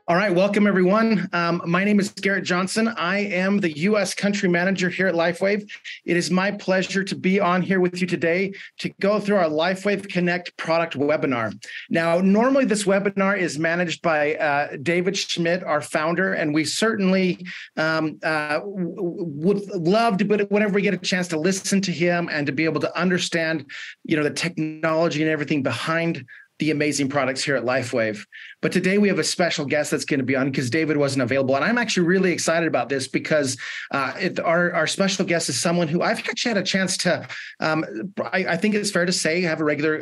All right, welcome everyone. My name is Garrett Johnson. I am the U.S. Country Manager here at LifeWave. It is my pleasure to be on here with you today to go through our LifeWave Connect product webinar. Now, normally this webinar is managed by David Schmidt, our founder, and we certainly would love to, but whenever we get a chance to listen to him and to be able to understand, the technology and everything behind the amazing products here at LifeWave. But today we have a special guest that's going to be on because David wasn't available. And I'm actually really excited about this because our special guest is someone who I've actually had a chance to, I think it's fair to say, have a regular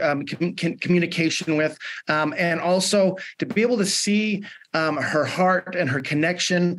communication with, and also to be able to see her heart and her connection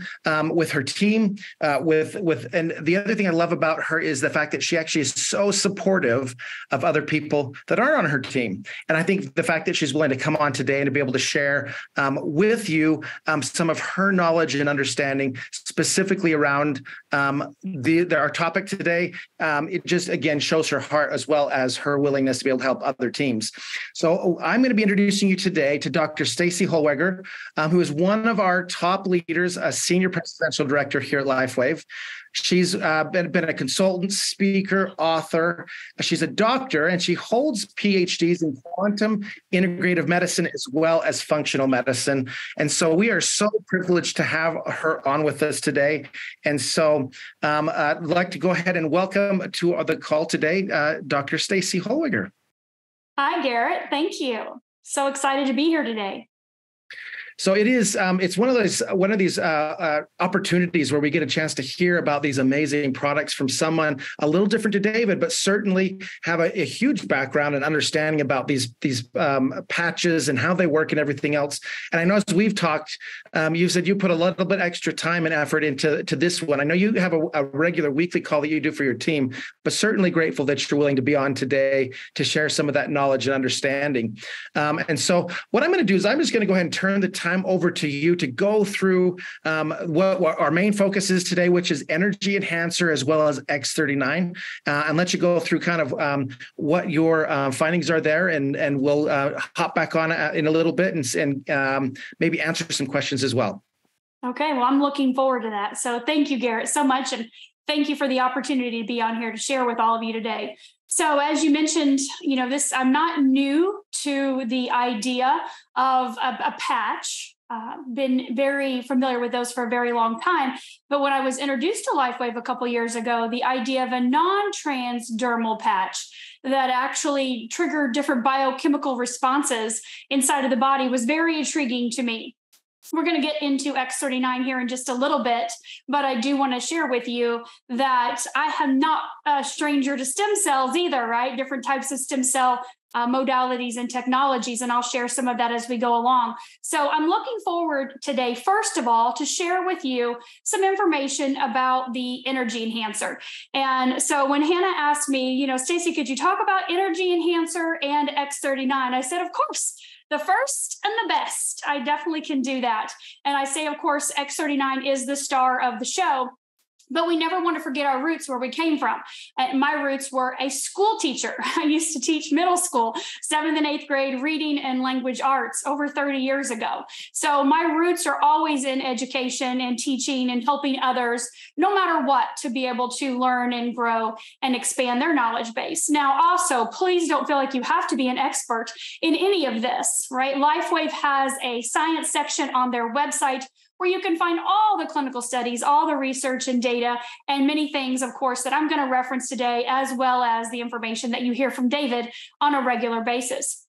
with her team. And the other thing I love about her is the fact that she actually is so supportive of other people that aren't on her team. And I think the fact that she's willing to come on today and to be able to share with you some of her knowledge and understanding specifically around our topic today, it just again shows her heart as well as her willingness to be able to help other teams. So I'm going to be introducing you today to Dr. Stacy Hollweger, who is one of our top leaders, a senior presidential director here at LifeWave. She's been a consultant, speaker, author. She's a doctor, and she holds PhDs in quantum integrative medicine as well as functional medicine. And so we are so privileged to have her on with us today. And so I'd like to go ahead and welcome to the call today, Dr. Stacy Hollweger. Hi, Garrett. Thank you. So excited to be here today. So it is. It's one of these opportunities where we get a chance to hear about these amazing products from someone a little different to David, but certainly have a huge background and understanding about these patches and how they work and everything else. And I know as we've talked, you said you put a little bit extra time and effort into this one. I know you have a regular weekly call that you do for your team, but certainly grateful that you're willing to be on today to share some of that knowledge and understanding. And so what I'm going to do is I'm just going to go ahead and turn the time over to you to go through what our main focus is today, which is Energy Enhancer as well as X39, and let you go through kind of what your findings are there, and we'll hop back on in a little bit and maybe answer some questions as well. Okay, well, I'm looking forward to that. So thank you, Garrett, so much, and thank you for the opportunity to be on here to share with all of you today. So as you mentioned, I'm not new to the idea of a patch. Been very familiar with those for a very long time. But when I was introduced to LifeWave a couple years ago, the idea of a non-transdermal patch that actually triggered different biochemical responses inside of the body was very intriguing to me. We're going to get into X39 here in just a little bit, but I do want to share with you that I am not a stranger to stem cells either, right? Different types of stem cell modalities and technologies, and I'll share some of that as we go along. So I'm looking forward today, first of all, to share with you some information about the Energy Enhancer. And so when Hannah asked me, Stacy, could you talk about Energy Enhancer and X39? I said, of course. The first and the best. I definitely can do that. And I say, of course, X39 is the star of the show. But we never want to forget our roots, where we came from. My roots were a school teacher. I used to teach middle school, 7th and 8th grade reading and language arts over 30 years ago. So my roots are always in education and teaching and helping others, no matter what, to be able to learn and grow and expand their knowledge base. Now, also, please don't feel like you have to be an expert in any of this, right? LifeWave has a science section on their website where you can find all the clinical studies, all the research and data, and many things, of course, that I'm going to reference today, as well as the information that you hear from David on a regular basis.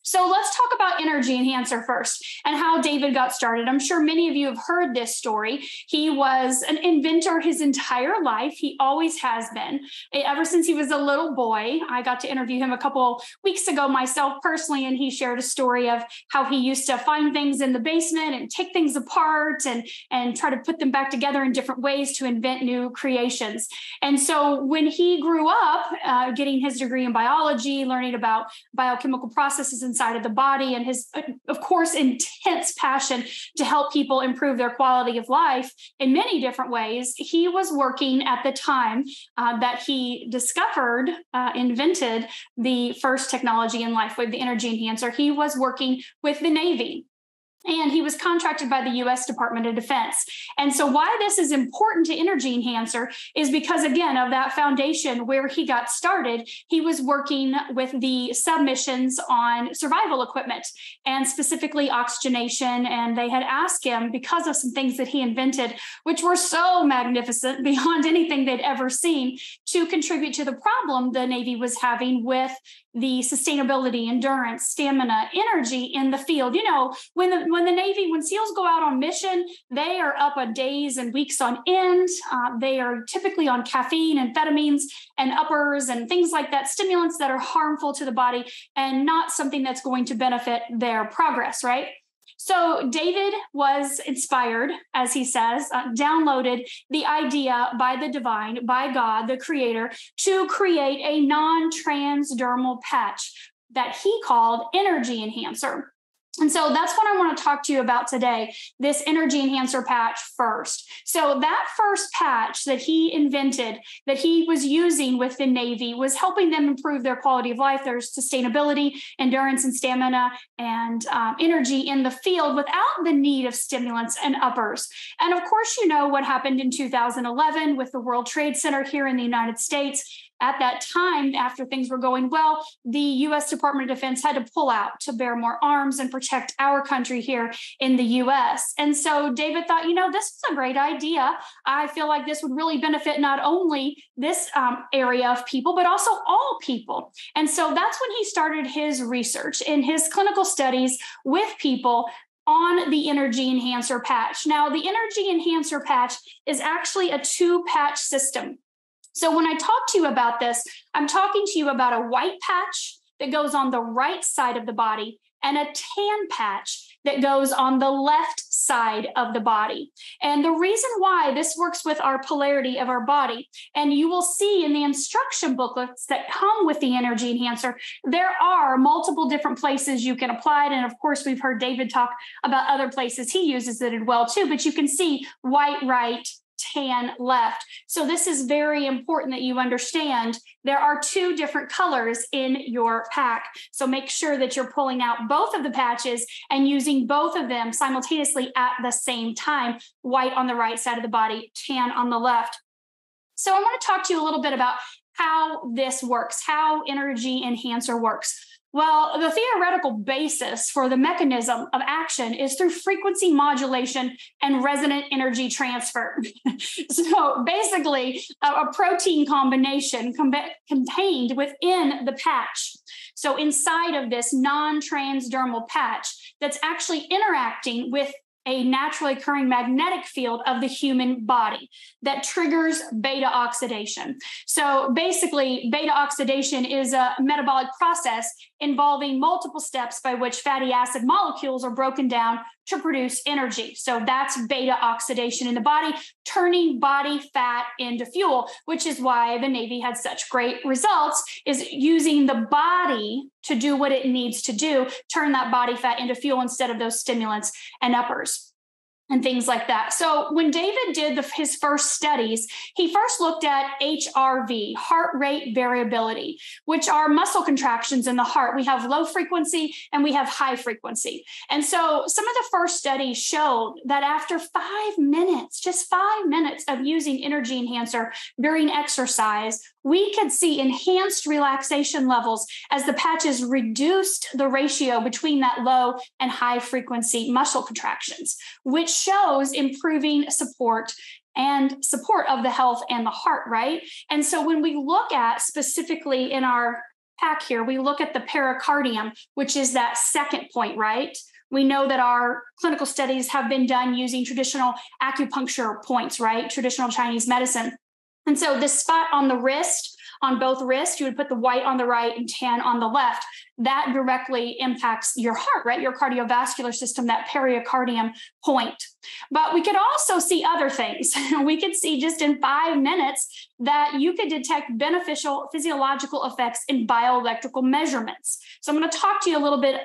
So let's talk about Energy Enhancer first and how David got started. I'm sure many of you have heard this story. He was an inventor his entire life. He always has been. Ever since he was a little boy, I got to interview him a couple weeks ago myself personally, and he shared a story of how he used to find things in the basement and take things apart and try to put them back together in different ways to invent new creations. And so when he grew up, getting his degree in biology, learning about biochemical processes inside of the body, and his, of course, intense passion to help people improve their quality of life in many different ways, he was working at the time that he discovered, invented the first technology in LifeWave, the Energy Enhancer. He was working with the Navy. And he was contracted by the US Department of Defense. And so why this is important to Energy Enhancer is because, again, of that foundation where he got started, he was working with the submissions on survival equipment and specifically oxygenation. And they had asked him, because of some things that he invented, which were so magnificent beyond anything they'd ever seen, to contribute to the problem the Navy was having with the sustainability, endurance, stamina, energy in the field. You know, when the Navy, when SEALs go out on mission, they are up on days and weeks on end. They are typically on caffeine, amphetamines, and uppers and things like that, stimulants that are harmful to the body and not something that's going to benefit their progress, right? So David was inspired, as he says, downloaded the idea by the divine, by God, the creator, to create a non-transdermal patch that he called Energy Enhancer. And so that's what I want to talk to you about today, this Energy Enhancer patch first. So that first patch that he invented, that he was using with the Navy, was helping them improve their quality of life, their sustainability, endurance and stamina, and energy in the field without the need of stimulants and uppers. And of course, you know what happened in 2011 with the World Trade Center here in the United States. At that time, after things were going well, the U.S. Department of Defense had to pull out to bear more arms and protect our country here in the U.S. And so David thought, you know, this is a great idea. I feel like this would really benefit not only this area of people, but also all people. And so that's when he started his research in his clinical studies with people on the Energy Enhancer patch. Now, the Energy Enhancer patch is actually a 2-patch system. So when I talk to you about this, I'm talking to you about a white patch that goes on the right side of the body and a tan patch that goes on the left side of the body. And the reason why this works with our polarity of our body, and you will see in the instruction booklets that come with the Energy Enhancer, there are multiple different places you can apply it. And of course, we've heard David talk about other places he uses it as well too, but you can see white right, tan left. So this is very important that you understand there are 2 different colors in your pack. So make sure that you're pulling out both of the patches and using both of them simultaneously at the same time, white on the right side of the body, tan on the left. So I want to talk to you a little bit about how this works, how Energy Enhancer works. Well, the theoretical basis for the mechanism of action is through frequency modulation and resonant energy transfer. So basically, a protein combination contained within the patch. So inside of this non-transdermal patch that's actually interacting with a naturally occurring magnetic field of the human body that triggers beta oxidation. So basically, beta oxidation is a metabolic process involving multiple steps by which fatty acid molecules are broken down to produce energy. So that's beta oxidation in the body, turning body fat into fuel, which is why the Navy had such great results, is using the body to do what it needs to do, turn that body fat into fuel instead of those stimulants and uppers and things like that. So when David did his first studies, he first looked at HRV, heart rate variability, which are muscle contractions in the heart. We have low frequency and we have high frequency. And so some of the first studies showed that after 5 minutes, just 5 minutes of using Energy Enhancer during exercise, we could see enhanced relaxation levels as the patches reduced the ratio between that low and high frequency muscle contractions, which shows improving support of the health and the heart, right? And so when we look at specifically in our pack here, we look at the pericardium, which is that second point, right? We know that our clinical studies have been done using traditional acupuncture points, right? Traditional Chinese medicine. And so this spot on the wrist, on both wrists, you would put the white on the right and tan on the left. That directly impacts your heart, right? Your cardiovascular system, that pericardium point. But we could also see other things. We could see just in 5 minutes that you could detect beneficial physiological effects in bioelectrical measurements. So I'm going to talk to you a little bit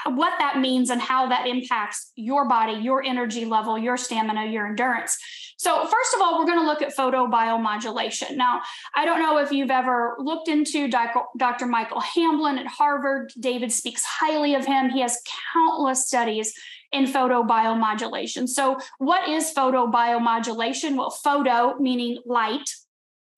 what that means and how that impacts your body, your energy level, your stamina, your endurance. So first of all, we're going to look at photobiomodulation. Now, I don't know if you've ever looked into Dr. Michael Hamblin at Harvard. David speaks highly of him. He has countless studies in photobiomodulation. So what is photobiomodulation? Well, photo meaning light,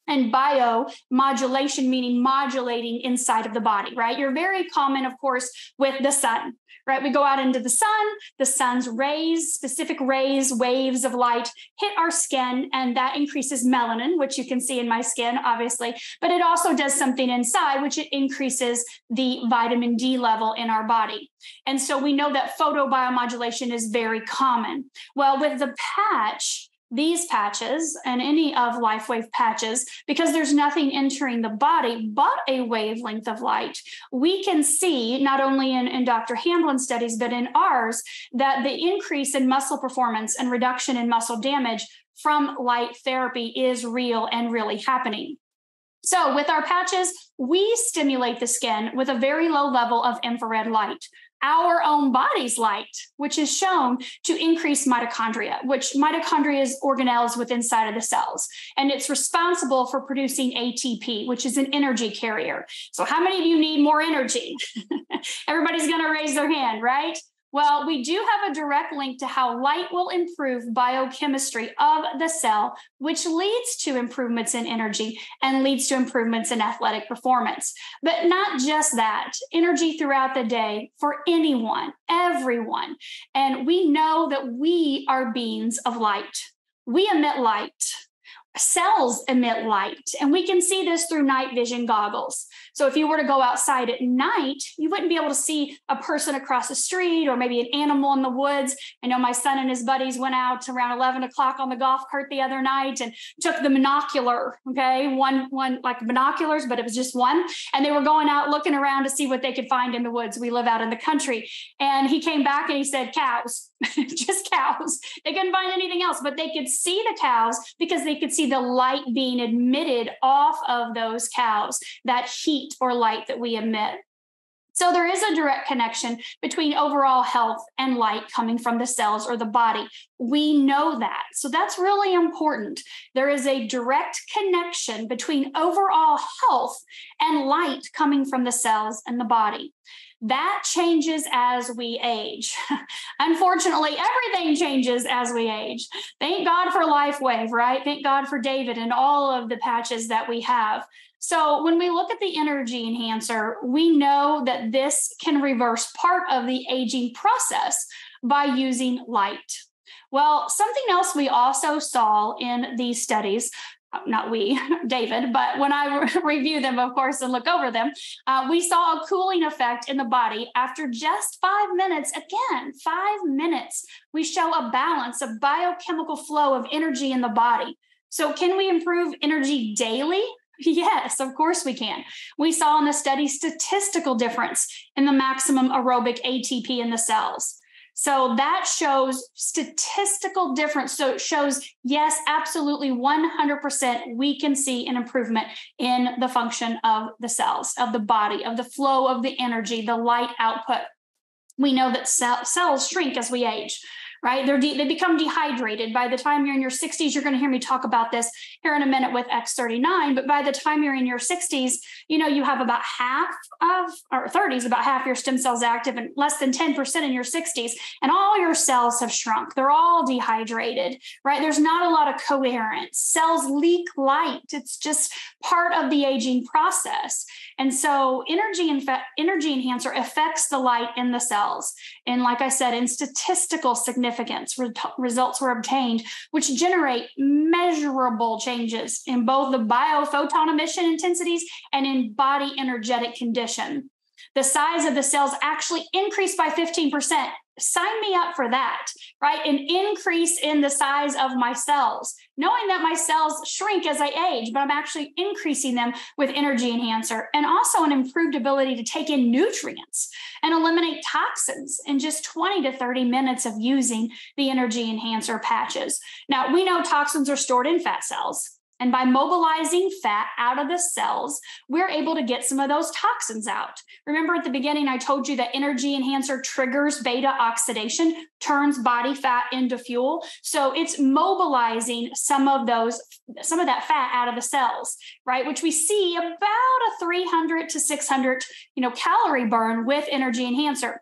and biomodulation meaning modulating inside of the body, right? You're very common, of course, with the sun, right? We go out into the sun's rays, specific rays, waves of light hit our skin, and that increases melanin, which you can see in my skin, obviously, but it also does something inside, which it increases the vitamin D level in our body. And so we know that photobiomodulation is very common. Well, with the patch, these patches and any of LifeWave patches, because there's nothing entering the body but a wavelength of light, we can see not only in Dr. Hamblin studies, but in ours, that the increase in muscle performance and reduction in muscle damage from light therapy is real and really happening. So with our patches, we stimulate the skin with a very low level of infrared light, our own body's light, which is shown to increase mitochondria, which mitochondria is organelles within inside of the cells. And it's responsible for producing ATP, which is an energy carrier. So how many of you need more energy? Everybody's going to raise their hand, right? Well, we do have a direct link to how light will improve biochemistry of the cell, which leads to improvements in energy and leads to improvements in athletic performance. But not just that, energy throughout the day for anyone, everyone. And we know that we are beings of light. We emit light. Cells emit light, and we can see this through night vision goggles. So if you were to go outside at night, you wouldn't be able to see a person across the street or maybe an animal in the woods. I know my son and his buddies went out around 11 o'clock on the golf cart the other night and took the monocular, okay, one like binoculars, but it was just one. And they were going out looking around to see what they could find in the woods. We live out in the country. And he came back and he said, cows, just cows. They couldn't find anything else, but they could see the cows because they could see the light being emitted off of those cows, that heat or light that we emit. So there is a direct connection between overall health and light coming from the cells or the body. We know that. So that's really important. There is a direct connection between overall health and light coming from the cells and the body. That changes as we age. Unfortunately, everything changes as we age. Thank God for LifeWave, right? Thank God for David and all of the patches that we have. So when we look at the energy enhancer, we know that this can reverse part of the aging process by using light. Well, something else we also saw in these studies, not we, David, but when I review them, of course, and look over them, we saw a cooling effect in the body after just 5 minutes. Again, 5 minutes, we show a balance of biochemical flow of energy in the body. So can we improve energy daily? Yes, of course we can. We saw in the study statistical difference in the maximum aerobic ATP in the cells. So that shows statistical difference. So it shows, yes, absolutely 100% we can see an improvement in the function of the cells, of the body, of the flow of the energy, the light output. We know that cells shrink as we age, right? They become dehydrated. By the time you're in your 60s, you're going to hear me talk about this here in a minute with X39. But by the time you're in your 60s, you have about half of, or 30s, about half your stem cells active and less than 10% in your 60s. And all your cells have shrunk. They're all dehydrated, right? There's not a lot of coherence. Cells leak light. It's just part of the aging process. And so energy enhancer affects the light in the cells. And like I said, in statistical significance, results were obtained, which generate measurable changes in both the biophoton emission intensities and in body energetic condition. The size of the cells actually increased by 15%. Sign me up for that, right? An increase in the size of my cells, knowing that my cells shrink as I age, but I'm actually increasing them with energy enhancer, and also an improved ability to take in nutrients and eliminate toxins in just 20 to 30 minutes of using the energy enhancer patches. Now, we know toxins are stored in fat cells. And by mobilizing fat out of the cells, we're able to get some of those toxins out. Remember at the beginning, I told you that energy enhancer triggers beta oxidation, turns body fat into fuel. So it's mobilizing some of that fat out of the cells, right? Which we see about a 300 to 600, calorie burn with energy enhancer.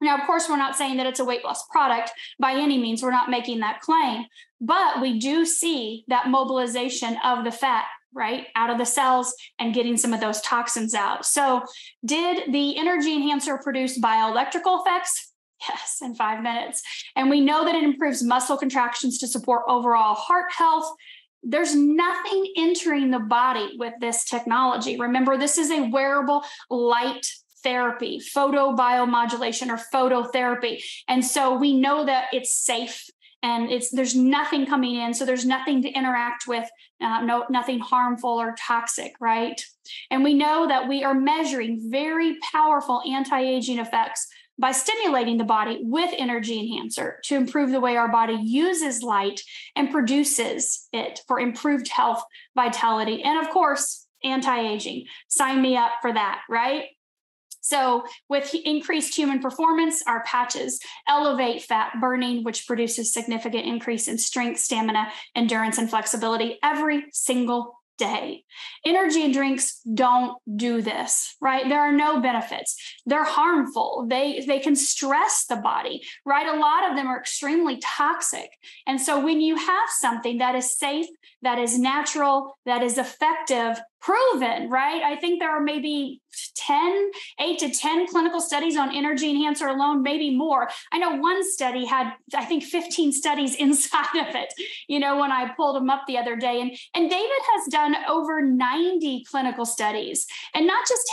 Now, of course, we're not saying that it's a weight loss product by any means. We're not making that claim, but we do see that mobilization of the fat, right, out of the cells and getting some of those toxins out. So did the energy enhancer produce bioelectrical effects? Yes, in 5 minutes. And we know that it improves muscle contractions to support overall heart health. There's nothing entering the body with this technology. Remember, this is a wearable light therapy, photobiomodulation or phototherapy. And so we know that it's safe and there's nothing coming in. So there's nothing to interact with, nothing harmful or toxic, right? And we know that we are measuring very powerful anti-aging effects by stimulating the body with energy enhancer to improve the way our body uses light and produces it for improved health, vitality, and of course, anti-aging. Sign me up for that, right? So with increased human performance, our patches elevate fat burning, which produces significant increase in strength, stamina, endurance, and flexibility every single day. Energy drinks don't do this, right? There are no benefits. They're harmful. They can stress the body, right? A lot of them are extremely toxic. And so when you have something that is safe, that is natural, that is effective, proven, right? I think there are maybe 8 to 10 clinical studies on energy enhancer alone, maybe more. I know one study had, I think, 15 studies inside of it, when I pulled them up the other day. And David has done over 90 clinical studies, and not just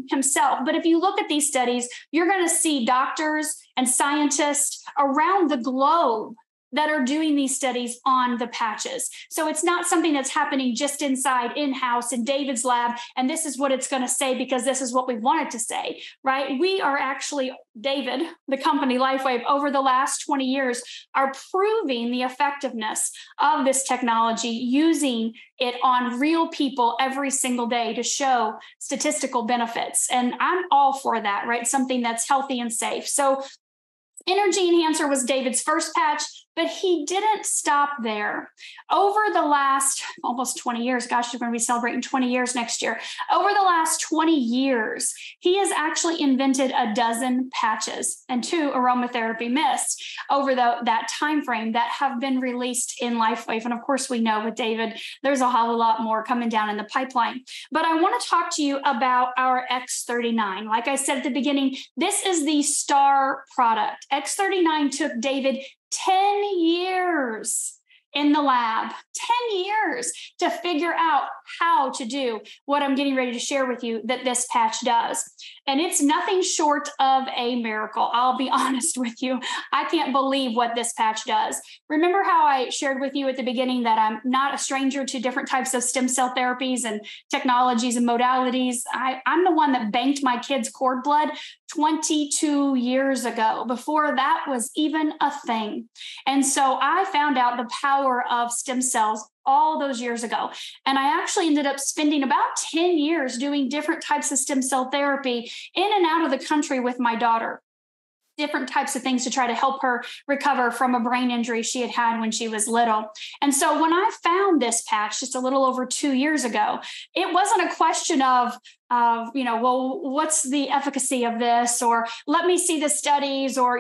himself, but if you look at these studies, you're going to see doctors and scientists around the globe that are doing these studies on the patches. So it's not something that's happening just inside, in-house, in David's lab, and this is what it's going to say because this is what we want it to say, right? We are actually, David, the company LifeWave, over the last 20 years, are proving the effectiveness of this technology, using it on real people every single day to show statistical benefits. And I'm all for that, right? Something that's healthy and safe. So Energy Enhancer was David's first patch, but he didn't stop there. Over the last almost 20 years, gosh, we're going to be celebrating 20 years next year. Over the last 20 years, he has actually invented a dozen patches and 2 aromatherapy mists over that time frame that have been released in LifeWave. And of course, we know with David, there's a whole lot more coming down in the pipeline. But I want to talk to you about our X39. Like I said at the beginning, this is the star product. X39 took David 10 years in the lab, 10 years to figure out how to do what I'm getting ready to share with you that this patch does. And it's nothing short of a miracle. I'll be honest with you. I can't believe what this patch does. Remember how I shared with you at the beginning that I'm not a stranger to different types of stem cell therapies and technologies and modalities? I'm the one that banked my kids' cord blood 22 years ago, before that was even a thing. And so I found out the power of stem cells all those years ago. And I actually ended up spending about 10 years doing different types of stem cell therapy in and out of the country with my daughter. Different types of things to try to help her recover from a brain injury she had had when she was little. And so when I found this patch just a little over 2 years ago, it wasn't a question of well, what's the efficacy of this? Or let me see the studies, or,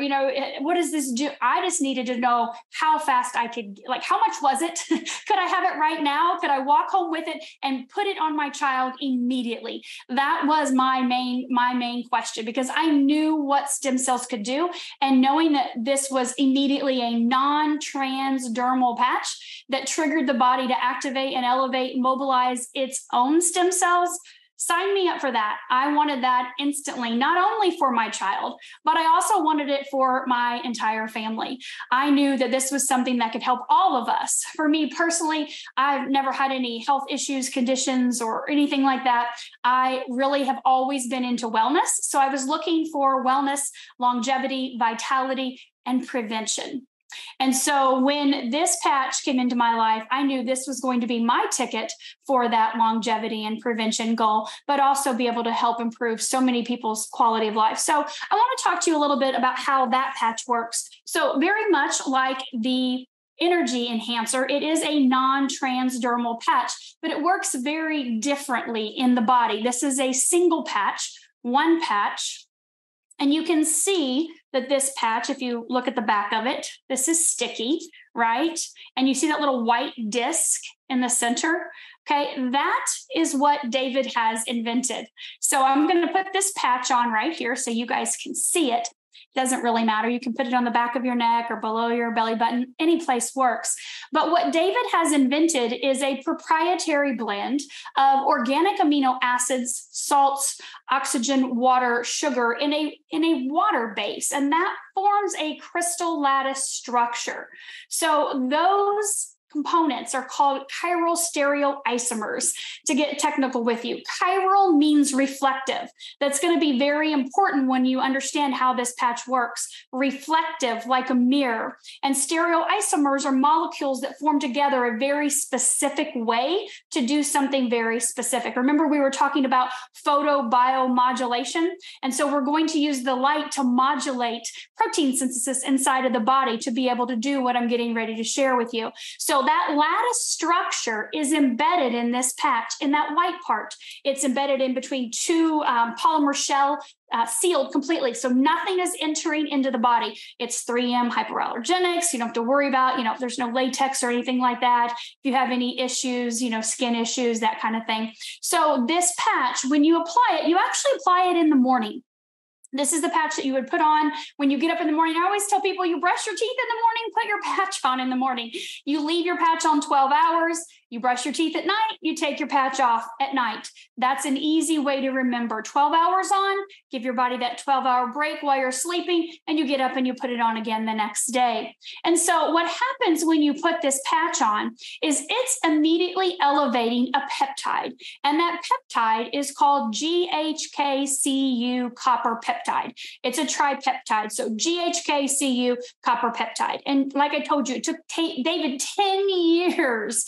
what does this do? I just needed to know how fast I could, how much was it? Could I have it right now? Could I walk home with it and put it on my child immediately? That was my main question, because I knew what stem cells could do. And knowing that this was immediately a non-transdermal patch that triggered the body to activate and elevate, mobilize its own stem cells, sign me up for that. I wanted that instantly, not only for my child, but I also wanted it for my entire family. I knew that this was something that could help all of us. For me personally, I've never had any health issues, conditions, or anything like that. I really have always been into wellness. So I was looking for wellness, longevity, vitality, and prevention. And so when this patch came into my life, I knew this was going to be my ticket for that longevity and prevention goal, but also be able to help improve so many people's quality of life. So I want to talk to you a little bit about how that patch works. So very much like the energy enhancer, it is a non-transdermal patch, but it works very differently in the body. This is a single patch, one patch. And you can see that this patch, if you look at the back of it, this is sticky, right? And you see that little white disc in the center. Okay, that is what David has invented. So I'm going to put this patch on right here so you guys can see it. Doesn't really matter. You can put it on the back of your neck or below your belly button. Any place works. But what David has invented is a proprietary blend of organic amino acids, salts, oxygen, water, sugar in a water base. And that forms a crystal lattice structure. So those components are called chiral stereoisomers, to get technical with you. Chiral means reflective. That's going to be very important when you understand how this patch works. Reflective, like a mirror. And stereoisomers are molecules that form together a very specific way to do something very specific. Remember, we were talking about photobiomodulation. And so we're going to use the light to modulate protein synthesis inside of the body to be able to do what I'm getting ready to share with you. So that lattice structure is embedded in this patch, in that white part. It's embedded in between two polymer shell, sealed completely. So nothing is entering into the body. It's 3M hypoallergenics. You don't have to worry about, there's no latex or anything like that. If you have any issues, skin issues, that kind of thing. So this patch, when you apply it, you actually apply it in the morning. This is the patch that you would put on when you get up in the morning. I always tell people, you brush your teeth in the morning, put your patch on in the morning. You leave your patch on 12 hours. You brush your teeth at night, you take your patch off at night. That's an easy way to remember. 12 hours on, give your body that 12-hour break while you're sleeping, and you get up and you put it on again the next day. And so what happens when you put this patch on is it's immediately elevating a peptide. And that peptide is called GHK-Cu copper peptide. It's a tripeptide. So GHK-Cu copper peptide. And like I told you, it took David 10 years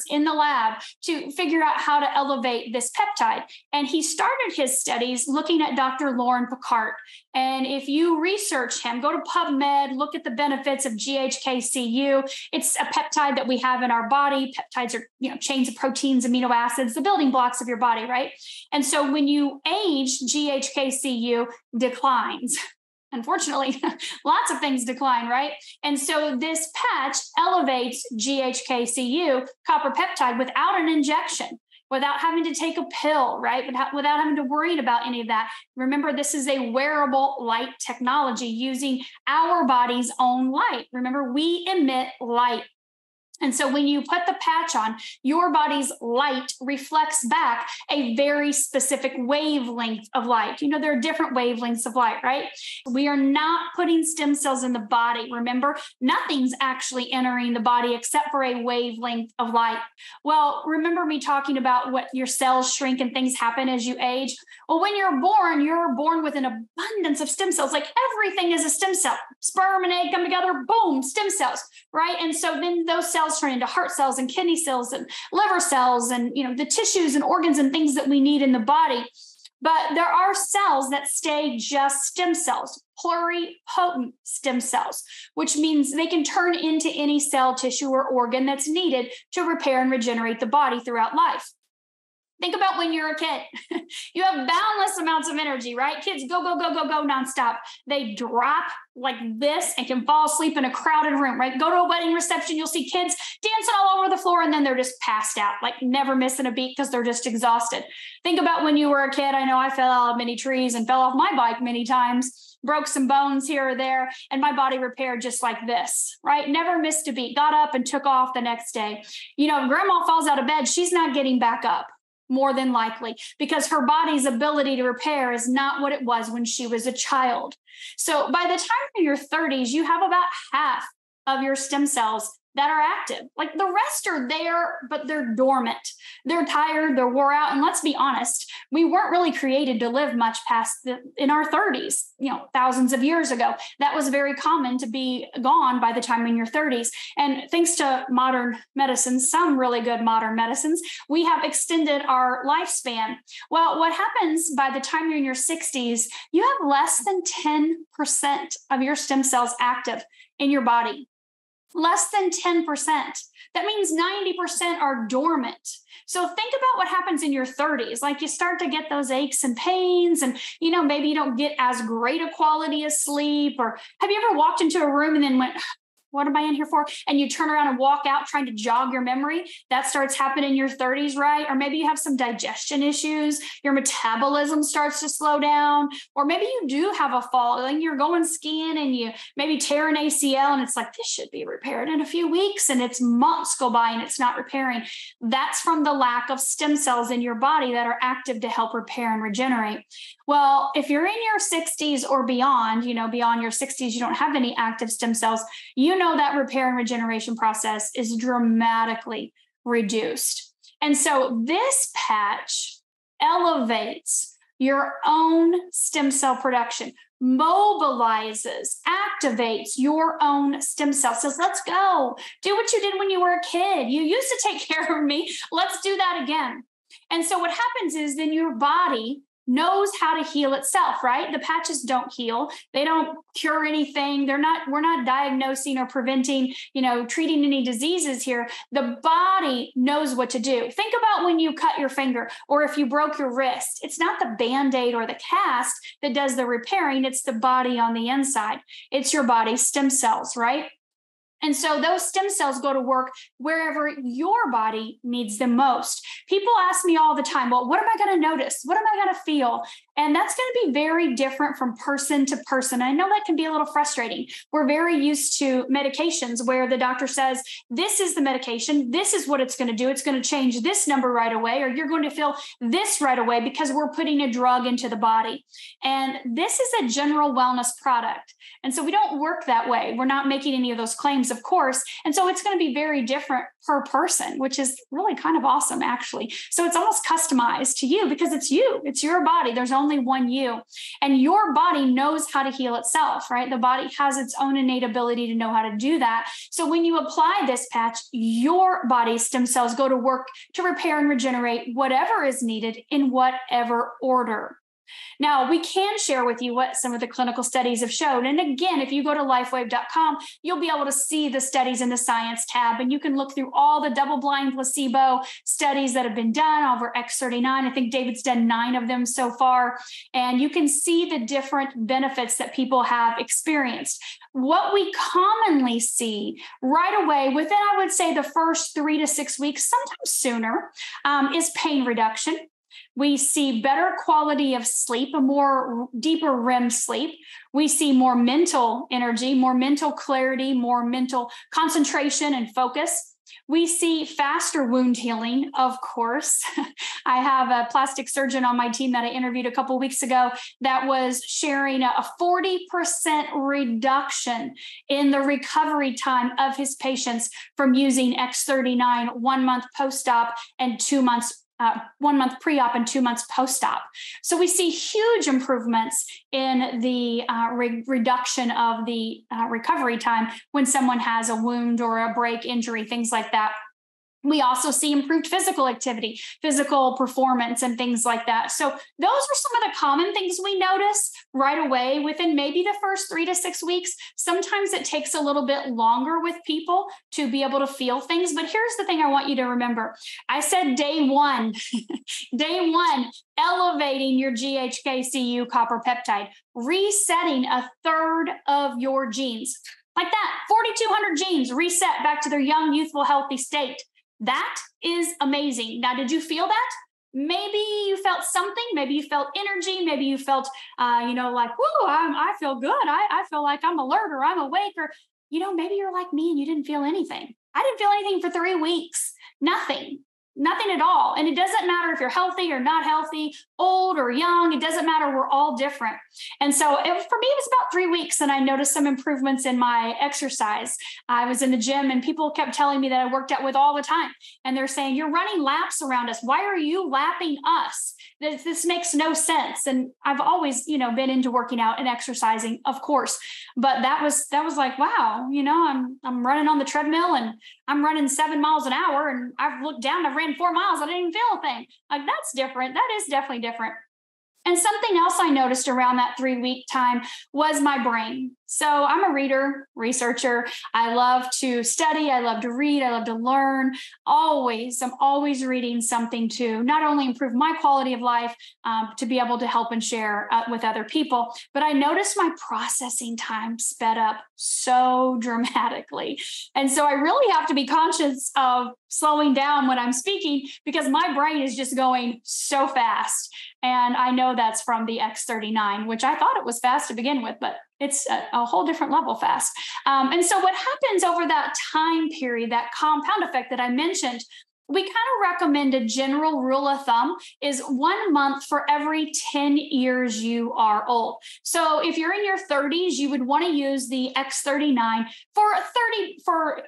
in the lab to figure out how to elevate this peptide. And he started his studies looking at Dr. Loren Picard. And if you research him, go to PubMed, look at the benefits of GHK-Cu. It's a peptide that we have in our body. Peptides are, chains of proteins, amino acids, the building blocks of your body, right? And so when you age, GHK-Cu declines. Unfortunately, lots of things decline, right? And so this patch elevates GHK-Cu copper peptide without an injection, without having to take a pill, right? Without having to worry about any of that. Remember, this is a wearable light technology using our body's own light. Remember, we emit light. And so when you put the patch on, your body's light reflects back a very specific wavelength of light. There are different wavelengths of light, right? We are not putting stem cells in the body. Remember, nothing's actually entering the body except for a wavelength of light. Well, remember me talking about what your cells shrink and things happen as you age? Well, when you're born with an abundance of stem cells. Like everything is a stem cell. Sperm and egg come together, boom, stem cells, right? And so then those cells turn into heart cells and kidney cells and liver cells and the tissues and organs and things that we need in the body. But there are cells that stay just stem cells, pluripotent stem cells, which means they can turn into any cell, tissue, or organ that's needed to repair and regenerate the body throughout life. Think about when you're a kid. You have boundless amounts of energy, right? Kids go nonstop. They drop like this and can fall asleep in a crowded room, right? Go to a wedding reception, you'll see kids dancing all over the floor, and then they're just passed out, like never missing a beat because they're just exhausted. Think about when you were a kid. I know I fell out of many trees and fell off my bike many times, broke some bones here or there, and my body repaired just like this, right? Never missed a beat, got up and took off the next day. Grandma falls out of bed, she's not getting back up. More than likely, because her body's ability to repair is not what it was when she was a child. So by the time you're in your 30s, you have about half of your stem cells that are active. Like the rest are there, but they're dormant. They're tired, they're wore out. And let's be honest, we weren't really created to live much past in our 30s, thousands of years ago. That was very common to be gone by the time in your 30s. And thanks to modern medicine, some really good modern medicines, we have extended our lifespan. Well, what happens by the time you're in your 60s, you have less than 10% of your stem cells active in your body. less than 10%. That means 90% are dormant. So think about what happens in your 30s. Like you start to get those aches and pains, and maybe you don't get as great a quality of sleep. Or have you ever walked into a room and then went, what am I in here for? And you turn around and walk out trying to jog your memory. That starts happening in your 30s, right? Or maybe you have some digestion issues. Your metabolism starts to slow down. Or maybe you do have a fall, like you're going skiing and you maybe tear an ACL and it's like, this should be repaired in a few weeks, and it's months go by and it's not repairing. That's from the lack of stem cells in your body that are active to help repair and regenerate. Well, if you're in your 60s or beyond, beyond your 60s, you don't have any active stem cells, that repair and regeneration process is dramatically reduced. And so this patch elevates your own stem cell production, mobilizes, activates your own stem cells. Says, let's go. Do what you did when you were a kid. You used to take care of me. Let's do that again. And so what happens is then your body knows how to heal itself, right? The patches don't heal. They don't cure anything. We're not diagnosing or preventing, treating any diseases here. The body knows what to do. Think about when you cut your finger or if you broke your wrist. It's not the Band-Aid or the cast that does the repairing. It's the body on the inside. It's your body's stem cells, right? And so those stem cells go to work wherever your body needs them most. People ask me all the time, well, what am I going to notice? What am I going to feel? And that's going to be very different from person to person. I know that can be a little frustrating. We're very used to medications where the doctor says, this is the medication. This is what it's going to do. It's going to change this number right away, or you're going to feel this right away because we're putting a drug into the body. And this is a general wellness product. And so we don't work that way. We're not making any of those claims, of course. And so it's going to be very different per person, which is really kind of awesome, actually. So it's almost customized to you because it's you. It's your body. There's only one you. And your body knows how to heal itself, right? The body has its own innate ability to know how to do that. So when you apply this patch, your body's stem cells go to work to repair and regenerate whatever is needed in whatever order. Now, we can share with you what some of the clinical studies have shown. And again, if you go to lifewave.com, you'll be able to see the studies in the science tab, and you can look through all the double-blind placebo studies that have been done over X39. I think David's done 9 of them so far, and you can see the different benefits that people have experienced. What we commonly see right away within, I would say, the first 3 to 6 weeks, sometimes sooner, is pain reduction. We see better quality of sleep, a more deeper REM sleep. We see more mental energy, more mental clarity, more mental concentration and focus. We see faster wound healing, of course. I have a plastic surgeon on my team that I interviewed a couple of weeks ago that was sharing a 40% reduction in the recovery time of his patients from using X39 1 month post-op and 2 months 1 month pre-op and 2 months post-op. So we see huge improvements in the reduction of the recovery time when someone has a wound or a break, injury, things like that. We also see improved physical activity, physical performance, and things like that. So those are some of the common things we notice right away within maybe the first 3 to 6 weeks. Sometimes it takes a little bit longer with people to be able to feel things. But here's the thing I want you to remember. I said day one, elevating your GHK-Cu copper peptide, resetting a third of your genes. Like that, 4,200 genes reset back to their young, youthful, healthy state. That is amazing. Now, did you feel that? Maybe you felt something. Maybe you felt energy. Maybe you felt, like, whoa, I feel good. I feel like I'm alert or I'm awake. Or, maybe you're like me and you didn't feel anything. I didn't feel anything for 3 weeks. Nothing at all. And it doesn't matter if you're healthy or not healthy, old or young. It doesn't matter. We're all different. And so for me, it was about 3 weeks and I noticed some improvements in my exercise. I was in the gym and people kept telling me that I worked out with all the time. And they're saying, you're running laps around us. Why are you lapping us? This makes no sense. And I've always, been into working out and exercising, of course. But that was like, wow, I'm running on the treadmill and I'm running 7 miles an hour. And I've looked down, I've ran 4 miles. I didn't even feel a thing. Like, that's different. That is definitely different. And something else I noticed around that 3 week time was my brain. So I'm a reader, researcher. I love to study. I love to read. I love to learn. I'm always reading something to not only improve my quality of life, to be able to help and share with other people, but I noticed my processing time sped up so dramatically. And so I really have to be conscious of slowing down when I'm speaking because my brain is just going so fast. And I know that's from the X39, which I thought it was fast to begin with, but it's a whole different level fast. And so what happens over that time period, that compound effect that I mentioned, we kind of recommend a general rule of thumb is 1 month for every 10 years you are old. So if you're in your 30s, you would want to use the X39 for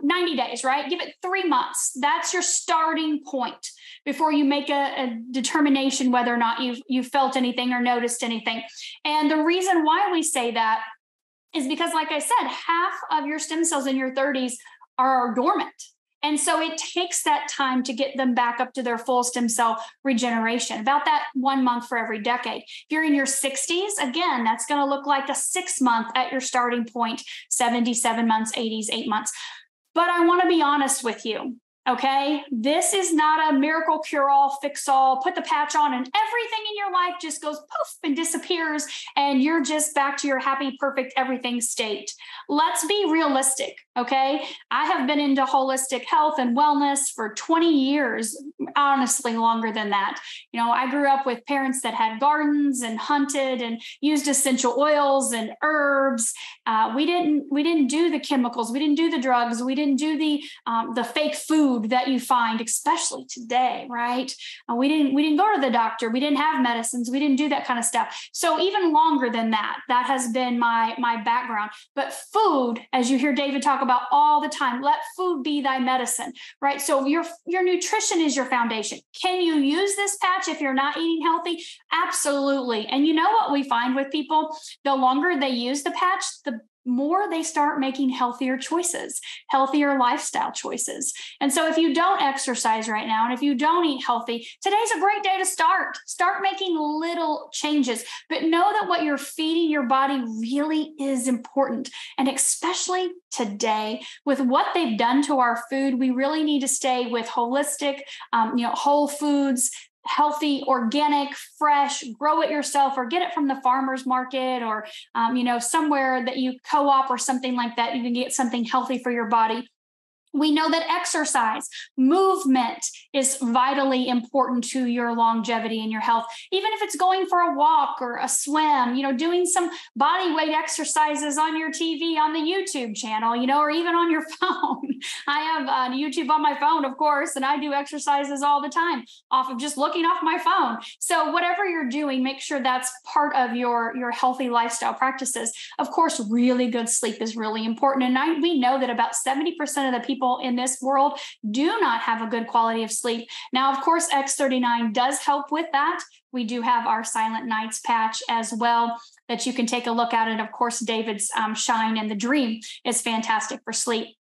90 days, right? Give it 3 months. That's your starting point before you make a determination whether or not you've felt anything or noticed anything. And the reason why we say that is because, like I said, half of your stem cells in your 30s are dormant. And so it takes that time to get them back up to their full stem cell regeneration, about that 1 month for every decade. If you're in your 60s, again, that's going to look like a 6 month at your starting point, 77 months, 80s, 8 months. But I want to be honest with you. Okay, this is not a miracle cure-all, fix-all, put the patch on and everything in your life just goes poof and disappears and you're just back to your happy, perfect, everything state. Let's be realistic, okay? I have been into holistic health and wellness for 20 years, honestly longer than that. You know, I grew up with parents that had gardens and hunted and used essential oils and herbs. We didn't do the chemicals, we didn't do the drugs, we didn't do the fake food that you find, especially today, right? We didn't go to the doctor. We didn't have medicines. We didn't do that kind of stuff. So even longer than that has been my background. But food, as you hear David talk about all the time, let food be thy medicine, right? So your nutrition is your foundation. Can you use this patch if you're not eating healthy? Absolutely. And you know what we find with people, the longer they use the patch, the more they start making healthier choices, healthier lifestyle choices. And so if you don't exercise right now, and if you don't eat healthy, today's a great day to start making little changes, but know that what you're feeding your body really is important. And especially today with what they've done to our food, we really need to stay with holistic, whole foods, healthy, organic, fresh, grow it yourself or get it from the farmer's market or, somewhere that you co-op or something like that. You can get something healthy for your body. We know that exercise, movement is vitally important to your longevity and your health. Even if it's going for a walk or a swim, doing some body weight exercises on your TV, on the YouTube channel, or even on your phone. I have YouTube on my phone, of course, and I do exercises all the time off of just looking off my phone. So whatever you're doing, make sure that's part of your healthy lifestyle practices. Of course, really good sleep is really important. And we know that about 70% of the people in this world do not have a good quality of sleep. Now, of course, X39 does help with that. We do have our Silent Nights patch as well that you can take a look at. And of course, David's Shine and the Dream is fantastic for sleep.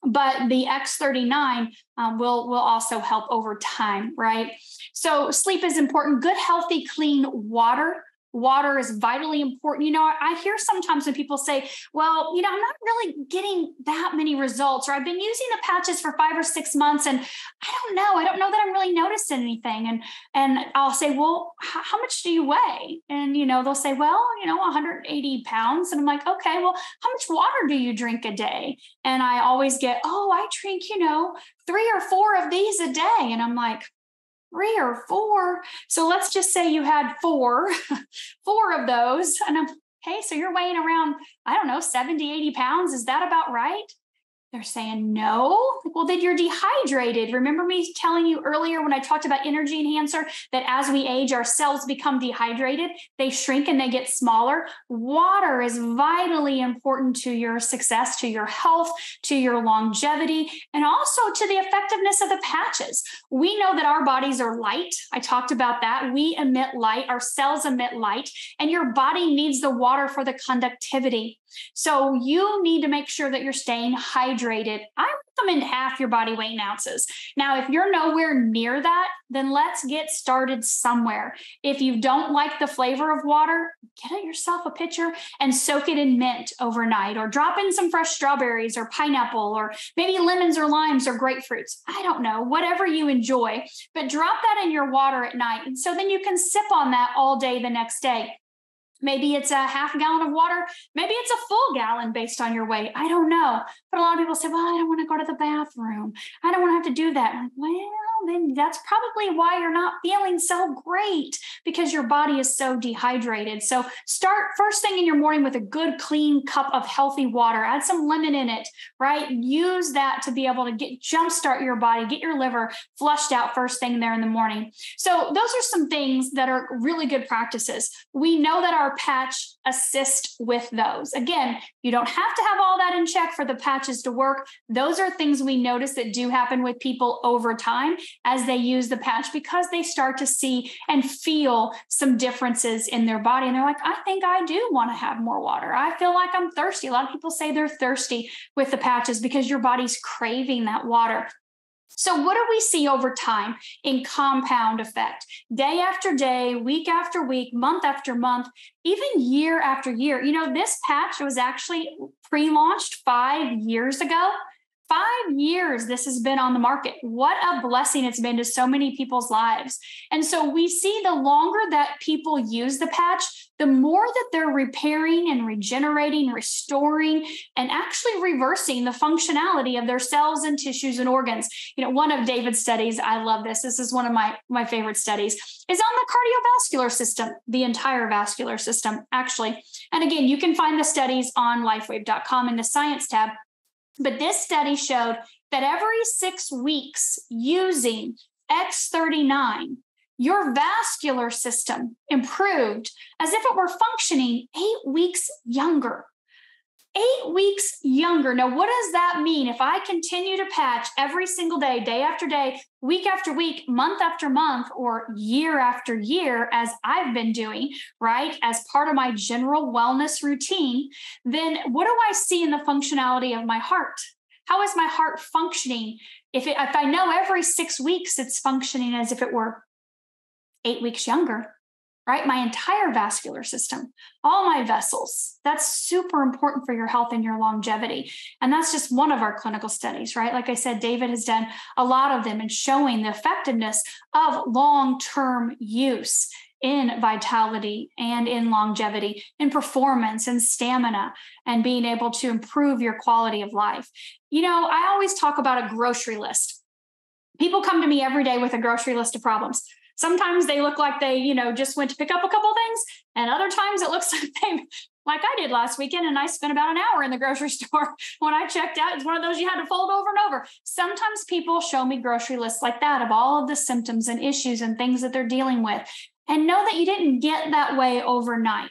But the X39 will also help over time, right? So sleep is important. Good, healthy, clean water. Water is vitally important. I hear sometimes when people say, well, I'm not really getting that many results, or I've been using the patches for 5 or 6 months and I don't know that I'm really noticing anything. And I'll say, well, how much do you weigh? And, they'll say, well, 180 pounds. And I'm like, okay, well, how much water do you drink a day? And I always get, I drink, 3 or 4 of these a day. And I'm like, 3 or 4. So let's just say you had 4 of those. And okay, so you're weighing around, 70, 80 pounds. Is that about right? They're saying no. Well, then you're dehydrated. Remember me telling you earlier when I talked about energy enhancer that as we age, our cells become dehydrated. They shrink and they get smaller. Water is vitally important to your success, to your health, to your longevity, and also to the effectiveness of the patches. We know that our bodies are light. I talked about that. We emit light. Our cells emit light, and your body needs the water for the conductivity. So you need to make sure that you're staying hydrated. I recommend half your body weight in ounces. Now, if you're nowhere near that, then let's get started somewhere. If you don't like the flavor of water, get yourself a pitcher and soak it in mint overnight, or drop in some fresh strawberries or pineapple, or maybe lemons or limes or grapefruits. I don't know, whatever you enjoy, but drop that in your water at night. And so then you can sip on that all day the next day. Maybe it's a half gallon of water. Maybe it's a full gallon based on your weight. I don't know. But a lot of people say, well, I don't want to go to the bathroom. I don't want to have to do that. I'm like, well, then that's probably why you're not feeling so great, because your body is so dehydrated. So start first thing in your morning with a good, clean cup of healthy water. Add some lemon in it, right? Use that to be able to jumpstart your body, get your liver flushed out first thing there in the morning. So those are some things that are really good practices. We know that our patch assist with those. Again, you don't have to have all that in check for the patches to work. Those are things we notice that do happen with people over time as they use the patch, because they start to see and feel some differences in their body. And they're like, I think I do want to have more water. I feel like I'm thirsty. A lot of people say they're thirsty with the patches because your body's craving that water. So what do we see over time in compound effect? Day after day, week after week, month after month, even year after year. You know, this patch was actually pre-launched 5 years ago. 5 years this has been on the market. What a blessing it's been to so many people's lives. And so we see the longer that people use the patch, the more that they're repairing and regenerating, restoring, and actually reversing the functionality of their cells and tissues and organs. You know, one of David's studies, I love this. This is one of my favorite studies, is on the cardiovascular system, the entire vascular system, actually. And again, you can find the studies on lifewave.com in the science tab. But this study showed that every 6 weeks using X39, your vascular system improved as if it were functioning 8 weeks younger. 8 weeks younger. Now, what does that mean? If I continue to patch every single day, day after day, week after week, month after month, or year after year, as I've been doing, right, as part of my general wellness routine, then what do I see in the functionality of my heart? How is my heart functioning? If I know every 6 weeks it's functioning as if it were 8 weeks younger, right? My entire vascular system, all my vessels, that's super important for your health and your longevity. And that's just one of our clinical studies, right? Like I said, David has done a lot of them and showing the effectiveness of long-term use in vitality and in longevity, in performance and stamina, and being able to improve your quality of life. You know, I always talk about a grocery list. People come to me every day with a grocery list of problems. Sometimes they look like they, just went to pick up a couple of things. And other times it looks like I did last weekend. And I spent about an hour in the grocery store when I checked out. It's one of those you had to fold over and over. Sometimes people show me grocery lists like that of all of the symptoms and issues and things that they're dealing with. And know that you didn't get that way overnight.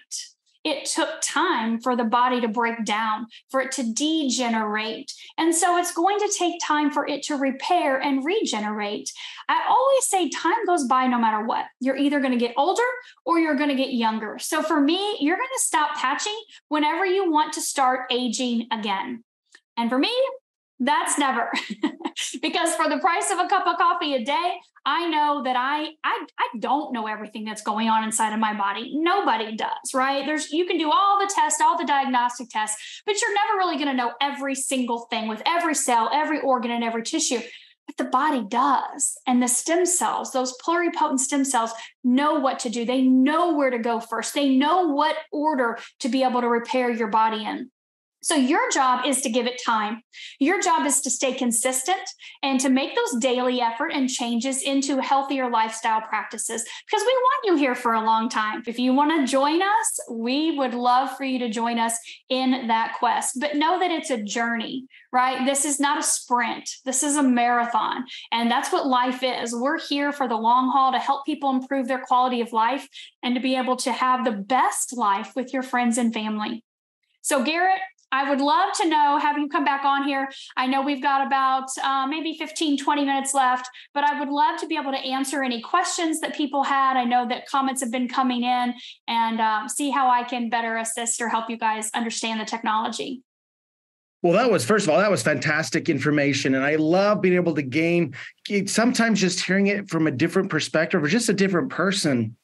It took time for the body to break down, for it to degenerate. And so it's going to take time for it to repair and regenerate. I always say time goes by no matter what. You're either going to get older or you're going to get younger. So for me, you're going to stop patching whenever you want to start aging again. And for me, that's never. Because for the price of a cup of coffee a day, I know that I don't know everything that's going on inside of my body. Nobody does, right? You can do all the tests, all the diagnostic tests, but you're never really going to know every single thing with every cell, every organ, and every tissue. But the body does. And the stem cells, those pluripotent stem cells, know what to do. They know where to go first. They know what order to be able to repair your body in. So your job is to give it time. Your job is to stay consistent and to make those daily effort and changes into healthier lifestyle practices, because we want you here for a long time. If you want to join us, we would love for you to join us in that quest. But know that it's a journey, right? This is not a sprint. This is a marathon. And that's what life is. We're here for the long haul to help people improve their quality of life and to be able to have the best life with your friends and family. So Garrett, I would love to have you come back on here. I know we've got about maybe 15, 20 minutes left, but I would love to be able to answer any questions that people had. I know that comments have been coming in, and see how I can better assist or help you guys understand the technology. Well, that was, first of all, that was fantastic information. And I love being able to gain, sometimes just hearing it from a different perspective or just a different person,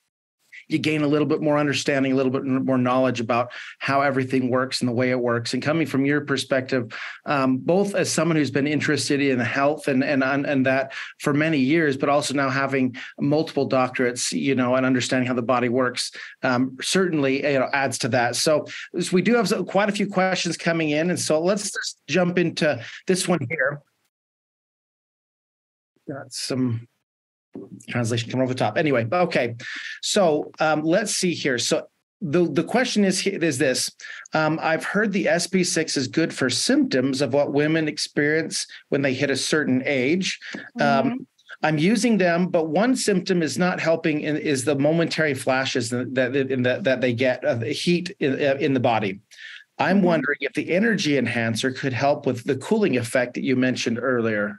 you gain a little bit more understanding, a little bit more knowledge about how everything works and the way it works. And coming from your perspective, both as someone who's been interested in health and that for many years, but also now having multiple doctorates, and understanding how the body works, certainly adds to that. So we do have quite a few questions coming in, and so let's just jump into this one here. Got some translation coming over the top. Anyway, okay. So let's see here. So the question is this. I've heard the SB6 is good for symptoms of what women experience when they hit a certain age. I'm using them, but one symptom is not helping is the momentary flashes that they get of heat in the body. I'm wondering if the energy enhancer could help with the cooling effect that you mentioned earlier.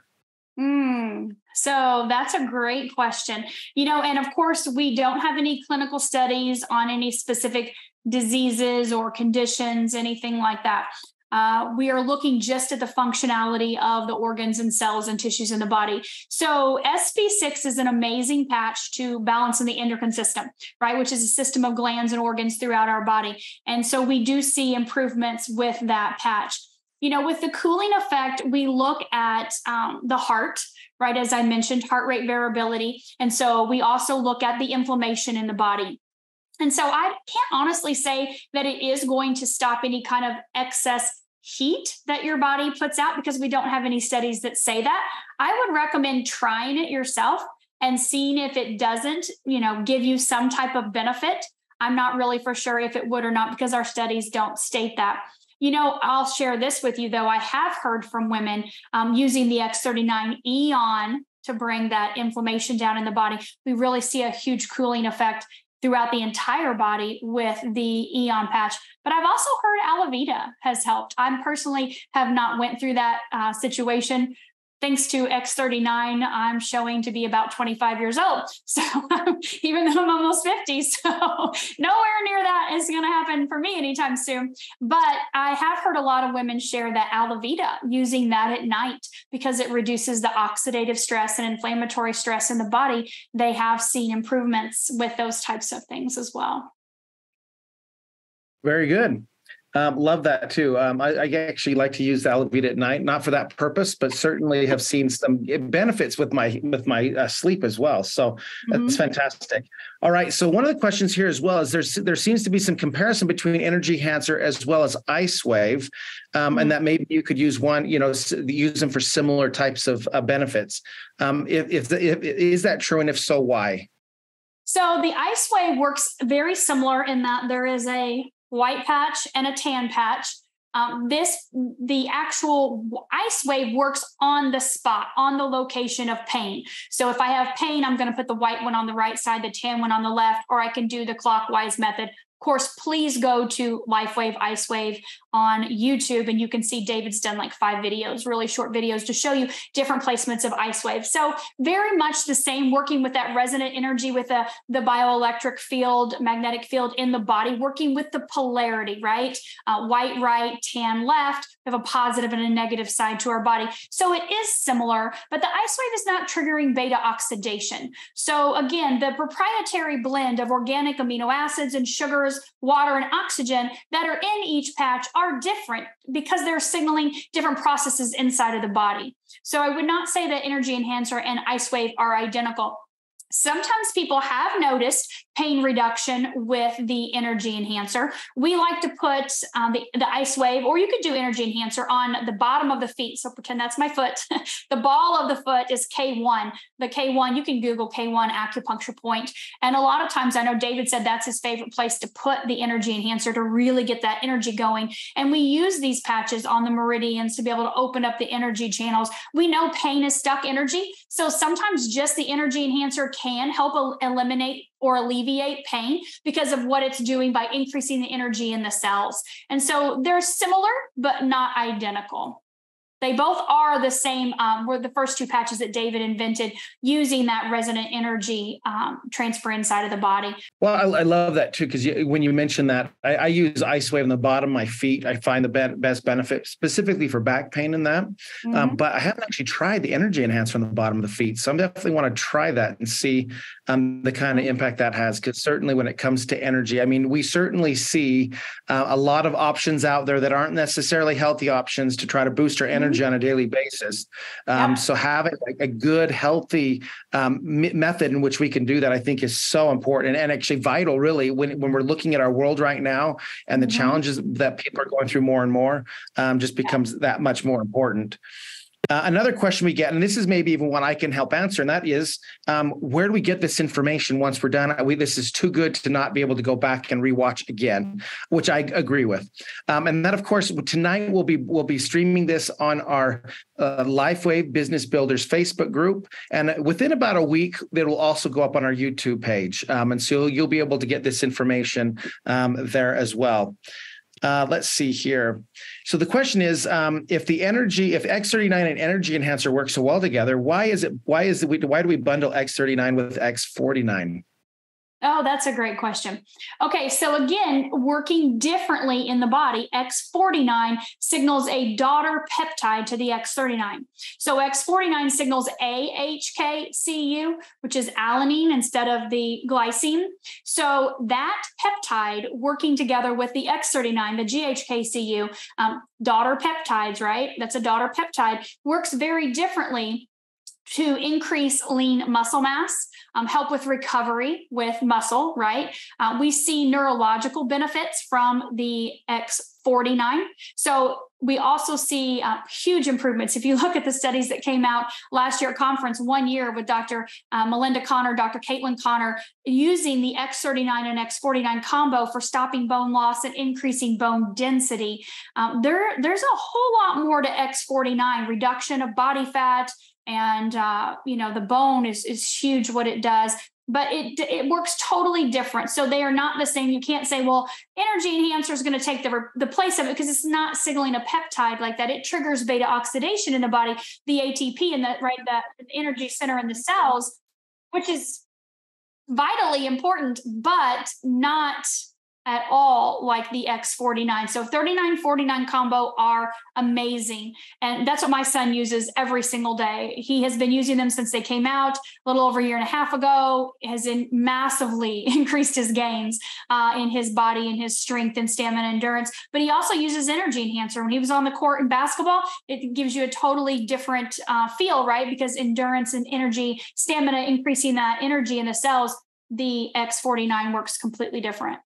So that's a great question. And of course, we don't have any clinical studies on any specific diseases or conditions, anything like that. We are looking just at the functionality of the organs and cells and tissues in the body. So SB6 is an amazing patch to balance in the endocrine system, right? Which is a system of glands and organs throughout our body. And so we do see improvements with that patch. With the cooling effect, we look at the heart, right? As I mentioned, heart rate variability. And so we also look at the inflammation in the body. And so I can't honestly say that it is going to stop any kind of excess heat that your body puts out because we don't have any studies that say that. I would recommend trying it yourself and seeing if it doesn't, give you some type of benefit. I'm not really for sure if it would or not because our studies don't state that. I'll share this with you, though. I have heard from women using the X39 Eon to bring that inflammation down in the body. We really see a huge cooling effect throughout the entire body with the Eon patch. But I've also heard Alavida has helped. I personally have not went through that situation. Thanks to X39, I'm showing to be about 25 years old. So even though I'm almost 50, so nowhere near that is going to happen for me anytime soon. But I have heard a lot of women share that Alavida, using that at night because it reduces the oxidative stress and inflammatory stress in the body. They have seen improvements with those types of things as well. Very good. Love that too. I actually like to use the Alavida at night, not for that purpose, but certainly have seen some benefits with my sleep as well. So that's fantastic. All right. So one of the questions here as well is there seems to be some comparison between Energy Enhancer as well as Ice Wave, and that maybe you could use one, use them for similar types of benefits. If is that true, and if so, why? So the Ice Wave works very similar in that there is a white patch and a tan patch. The actual Ice Wave works on the spot, on the location of pain. So if I have pain, I'm going to put the white one on the right side, the tan one on the left, or I can do the clockwise method. Of course, please go to LifeWave Ice Wave on YouTube, and you can see David's done like 5 videos, really short videos to show you different placements of Ice Wave. So very much the same, working with that resonant energy with the bioelectric field, magnetic field in the body, working with the polarity, right? White right, tan left. We have a positive and a negative side to our body. So it is similar, but the Ice Wave is not triggering beta oxidation. So again, the proprietary blend of organic amino acids and sugars, water, and oxygen that are in each patch are different because they're signaling different processes inside of the body. So I would not say that Energy Enhancer and Ice Wave are identical. Sometimes people have noticed pain reduction with the Energy Enhancer. We like to put the Ice Wave, or you could do Energy Enhancer on the bottom of the feet. So pretend that's my foot. The ball of the foot is K1. The K1, you can Google K1 acupuncture point. And a lot of times, I know David said that's his favorite place to put the Energy Enhancer to really get that energy going. And we use these patches on the meridians to be able to open up the energy channels. We know pain is stuck energy. So sometimes just the Energy Enhancer can help eliminate or alleviate pain because of what it's doing by increasing the energy in the cells. And so they're similar, but not identical. They both are the same. Were the first two patches that David invented using that resonant energy transfer inside of the body. Well, I love that too, because when you mentioned that, I use IceWave on the bottom of my feet. I find the best benefit specifically for back pain in that. But I haven't actually tried the energy enhancer on the bottom of the feet. So I definitely want to try that and see the kind of impact that has. Because certainly when it comes to energy, I mean, we certainly see a lot of options out there that aren't necessarily healthy options to try to boost our energy on a daily basis. So having a good, healthy method in which we can do that, I think is so important and actually vital, really, when we're looking at our world right now and the challenges that people are going through more and more, just becomes that much more important. Another question we get, and this is maybe even one I can help answer, and that is, where do we get this information once we're done? This is too good to not be able to go back and rewatch again, which I agree with. And that, of course, tonight we'll be streaming this on our LifeWave Business Builders Facebook group, and within about a week, it will also go up on our YouTube page, and so you'll be able to get this information there as well. Let's see here. So the question is, if X39 and Energy Enhancer work so well together, why do we bundle X39 with X49? Oh, that's a great question. Okay, so again, working differently in the body, X49 signals a daughter peptide to the X39. So X49 signals AHKCU, which is alanine instead of the glycine. So that peptide working together with the X39, the GHKCU, daughter peptides, right? That's a daughter peptide, works very differently to increase lean muscle mass, help with recovery with muscle, right? We see neurological benefits from the X49. So we also see huge improvements. If you look at the studies that came out last year at conference, 1 year with Dr. Melinda Connor, Dr. Caitlin Connor, using the X39 and X49 combo for stopping bone loss and increasing bone density. There's a whole lot more to X49, reduction of body fat, and the bone is huge what it does, but it works totally different. So they are not the same. You can't say, well, energy enhancer is going to take the place of it, because it's not signaling a peptide like that. It triggers beta oxidation in the body, the ATP, and that energy center in the cells, which is vitally important, but not at all like the X49. So 39-49 combo are amazing. And that's what my son uses every single day. He has been using them since they came out a little over a year and a half ago, has massively increased his gains in his body and his strength and stamina endurance. But he also uses energy enhancer. When he was on the court in basketball, it gives you a totally different feel, right? Because endurance and energy, stamina, increasing that energy in the cells, the X49 works completely different.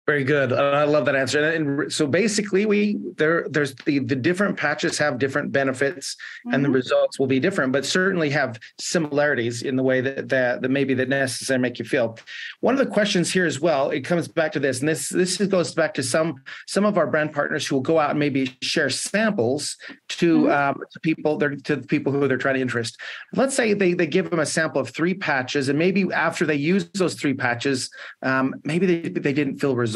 Very good. I love that answer. And so basically, there's the different patches have different benefits, and the results will be different, but certainly have similarities in the way that maybe that necessarily make you feel. One of the questions here as well, it comes back to this, and this goes back to some of our brand partners who will go out and maybe share samples to people who they're trying to interest. Let's say they give them a sample of 3 patches, and maybe after they use those 3 patches, maybe they didn't feel results.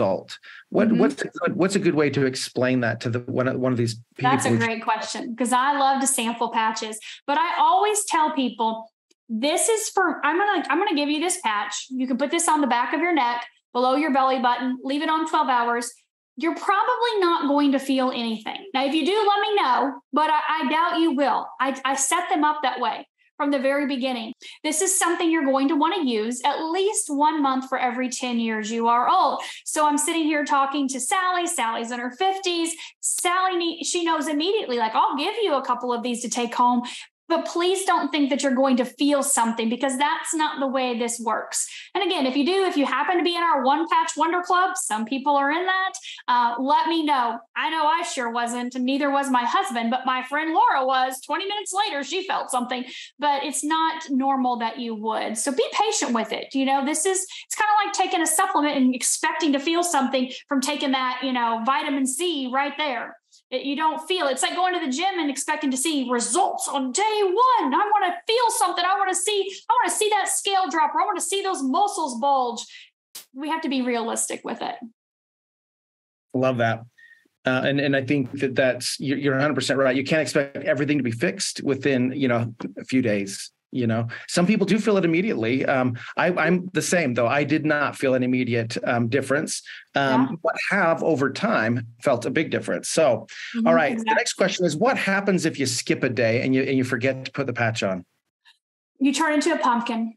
What's a good way to explain that to one of these people? That's a great question, because I love to sample patches, but I always tell people, this is I'm gonna give you this patch. You can put this on the back of your neck, below your belly button, leave it on 12 hours. You're probably not going to feel anything. Now, if you do, let me know, but I doubt you will. I set them up that way from the very beginning. This is something you're going to want to use at least 1 month for every 10 years you are old. So I'm sitting here talking to Sally. Sally's in her 50s. Sally, she knows immediately, like, I'll give you a couple of these to take home. But please don't think that you're going to feel something, because that's not the way this works. And again, if you happen to be in our One Patch Wonder Club, some people are in that, let me know. I know I sure wasn't, and neither was my husband, but my friend Laura was. 20 minutes later, she felt something, but it's not normal that you would. So be patient with it. It's kind of like taking a supplement and expecting to feel something from taking that, vitamin C right there. You don't feel it. It's like going to the gym and expecting to see results on day 1. I want to feel something. I want to see that scale drop, or I want to see those muscles bulge. We have to be realistic with it. Love that. And I think you're 100% right. You can't expect everything to be fixed within, a few days. Some people do feel it immediately. I'm the same, though. I did not feel an immediate difference, but have over time felt a big difference. So, all right. Exactly. The next question is, what happens if you skip a day and you forget to put the patch on? You turn into a pumpkin.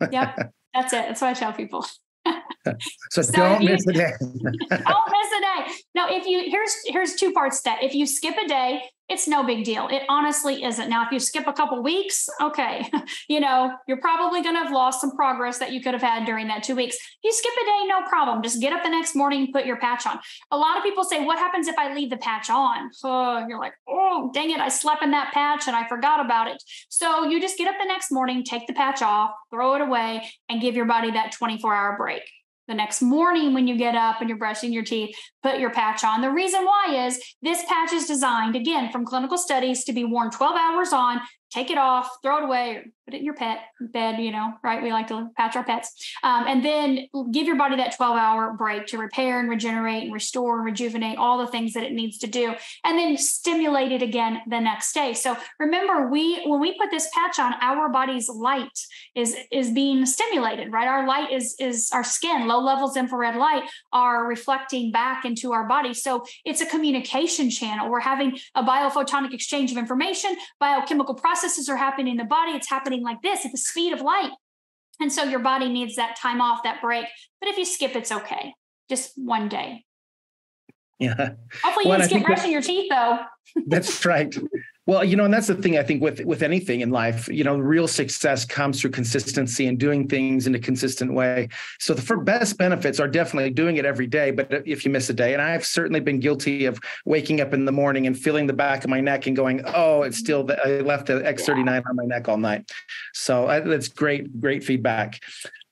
Yep. That's it. That's what I tell people. So don't miss a day. Don't miss a day. No, here's two parts to that. If you skip a day, it's no big deal. It honestly isn't. Now, if you skip a couple weeks, okay, you're probably going to have lost some progress that you could have had during that 2 weeks. You skip a day, no problem. Just get up the next morning and put your patch on. A lot of people say, what happens if I leave the patch on? You're like, oh, dang it, I slept in that patch and I forgot about it. So you just get up the next morning, take the patch off, throw it away, and give your body that 24-hour break. The next morning when you get up and you're brushing your teeth, put your patch on. The reason why is this patch is designed, again, from clinical studies to be worn 12 hours on, take it off, throw it away, or put it in your pet bed, right? We like to patch our pets. And then give your body that 12-hour break to repair and regenerate and restore and rejuvenate all the things that it needs to do. And then stimulate it again the next day. So remember, when we put this patch on, our body's light is being stimulated, right? Our light is our skin. Low levels of infrared light are reflecting back into our body. So it's a communication channel. We're having a biophotonic exchange of information. Biochemical processes are happening in the body. It's happening like this at the speed of light. And so your body needs that time off, that break. But if you skip, it's okay. Just one day. Yeah. Hopefully you skip brushing your teeth, though. That's right. Well, and that's the thing, I think, with anything in life, real success comes through consistency and doing things in a consistent way. So the best benefits are definitely doing it every day. But if you miss a day, and I've certainly been guilty of waking up in the morning and feeling the back of my neck and going, oh, it's still I left the X39 on my neck all night. So that's great feedback.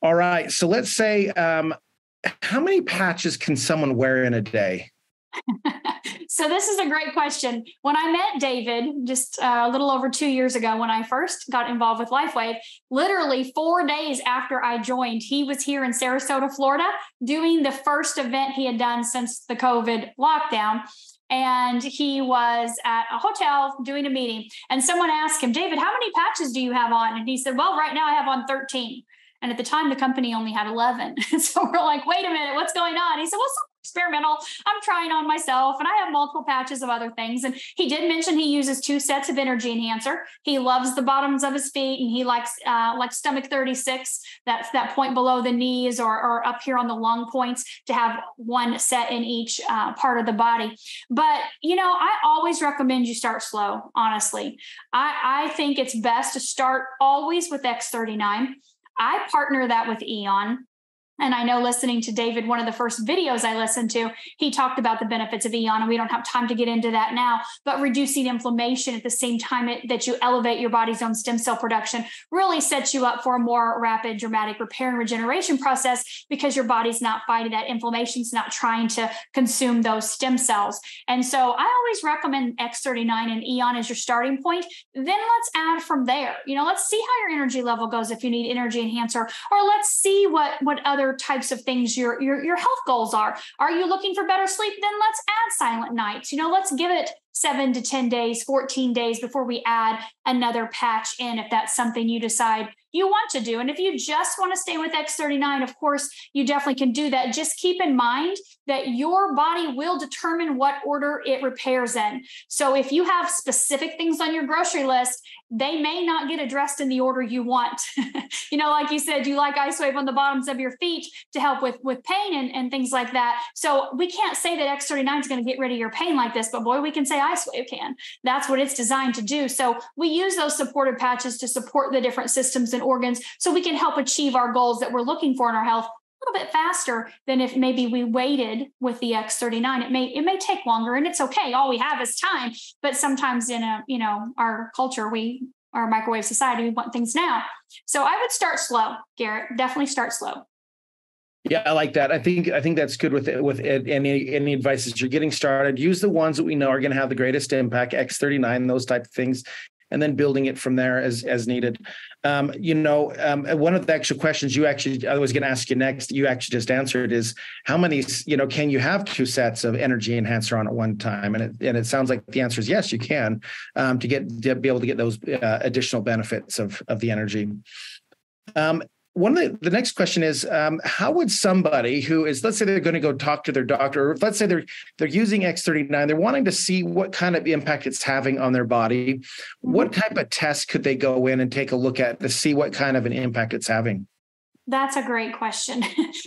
All right. So let's say, how many patches can someone wear in a day? So this is a great question. When I met David just a little over 2 years ago, when I first got involved with LifeWave, literally 4 days after I joined, he was here in Sarasota, Florida, doing the first event he had done since the COVID lockdown. And he was at a hotel doing a meeting. And someone asked him, David, how many patches do you have on? And he said, well, right now I have on 13. And at the time, the company only had 11. So we're like, wait a minute, what's going on? He said, well, experimental. I'm trying on myself and I have multiple patches of other things. And he did mention he uses 2 sets of energy enhancer. He loves the bottoms of his feet and he likes like stomach 36. That's that point below the knees or up here on the lung points to have 1 set in each part of the body. But, I always recommend you start slow, honestly. I think it's best to start always with X39. I partner that with Eon. And I know listening to David, one of the first videos I listened to, he talked about the benefits of Eon, and we don't have time to get into that now, but reducing inflammation at the same time that you elevate your body's own stem cell production really sets you up for a more rapid, dramatic repair and regeneration process because your body's not fighting that inflammation. It's not trying to consume those stem cells. And so I always recommend X39 and Eon as your starting point. Then let's add from there. Let's see how your energy level goes if you need energy enhancer, or let's see what other types of things your health goals are. Are you looking for better sleep? Then let's add silent nights. Let's give it 7 to 10 days, 14 days before we add another patch in, if that's something you decide you want to do. And if you just want to stay with X39, of course, you definitely can do that. Just keep in mind that your body will determine what order it repairs in. So if you have specific things on your grocery list, they may not get addressed in the order you want. Like you said, you like IceWave on the bottoms of your feet to help with pain and things like that. So we can't say that X39 is going to get rid of your pain like this, but boy, we can say IceWave can. That's what it's designed to do. So we use those supportive patches to support the different systems and organs so we can help achieve our goals that we're looking for in our health a little bit faster than if maybe we waited with the X39. It may take longer, and it's okay. All we have is time. But sometimes in our culture, our microwave society, we want things now. So I would start slow, Garrett. Definitely start slow. Yeah, I like that. I think that's good with any advice as you're getting started. Use the ones that we know are going to have the greatest impact, X39, those type of things. and then building it from there as needed. One of the extra questions I was going to ask you next, you actually just answered, is how many, can you have 2 sets of energy enhancer on at one time? And it sounds like the answer is yes, you can, to be able to get those additional benefits of the energy. The next question is, how would somebody who is, let's say they're going to go talk to their doctor, or let's say they're using X39, they're wanting to see what kind of impact it's having on their body. What type of test could they go in and take a look at to see what kind of an impact it's having? That's a great question.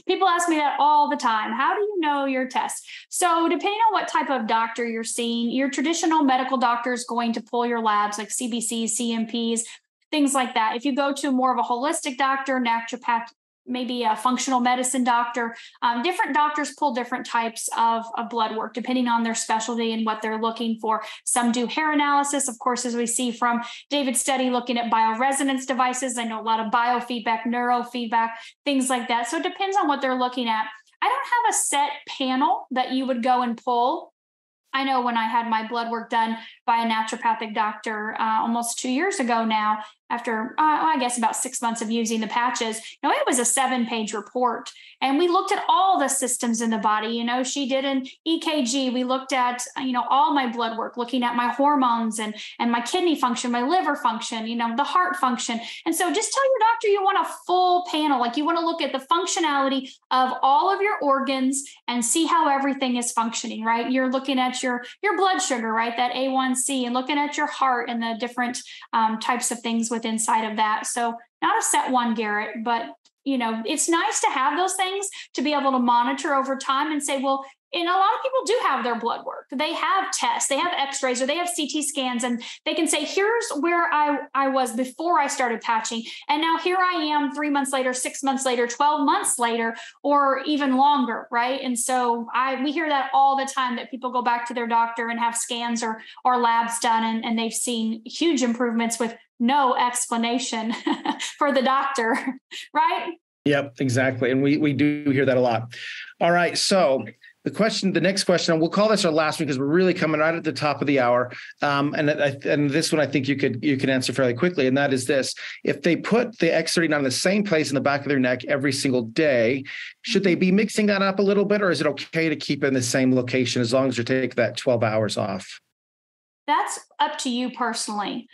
People ask me that all the time. How do you know your test? So depending on what type of doctor you're seeing, your traditional medical doctor is going to pull your labs like CBCs, CMPs, things like that. If you go to more of a holistic doctor, naturopath, maybe a functional medicine doctor, different doctors pull different types of blood work depending on their specialty and what they're looking for. Some do hair analysis, of course, as we see from David's study, looking at bioresonance devices. I know a lot of biofeedback, neurofeedback, things like that. So it depends on what they're looking at. I don't have a set panel that you would go and pull. I know when I had my blood work done by a naturopathic doctor almost 2 years ago now, after I guess about 6 months of using the patches, it was a 7-page report. And we looked at all the systems in the body. She did an EKG. We looked at, all my blood work, looking at my hormones and my kidney function, my liver function, the heart function. And so just tell your doctor you want a full panel. Like you want to look at the functionality of all of your organs and see how everything is functioning, right? You're looking at your blood sugar, right? That A1C, and looking at your heart and the different types of things inside of that. So not a set one, Garrett, but it's nice to have those things to be able to monitor over time and say, well, and a lot of people do have their blood work. They have tests, they have x-rays, or they have CT scans, and they can say, here's where I was before I started patching. And now here I am 3 months later, 6 months later, 12 months later, or even longer, right? And so we hear that all the time, that people go back to their doctor and have scans or labs done, and they've seen huge improvements with no explanation for the doctor, right? Yep, exactly. And we do hear that a lot. All right. So the next question, and we'll call this our last one because we're really coming right at the top of the hour. And this one I think you can answer fairly quickly. And that is this: if they put the X39 in the same place in the back of their neck every single day, should they be mixing that up a little bit, or is it okay to keep it in the same location as long as you take that 12 hours off? That's up to you personally.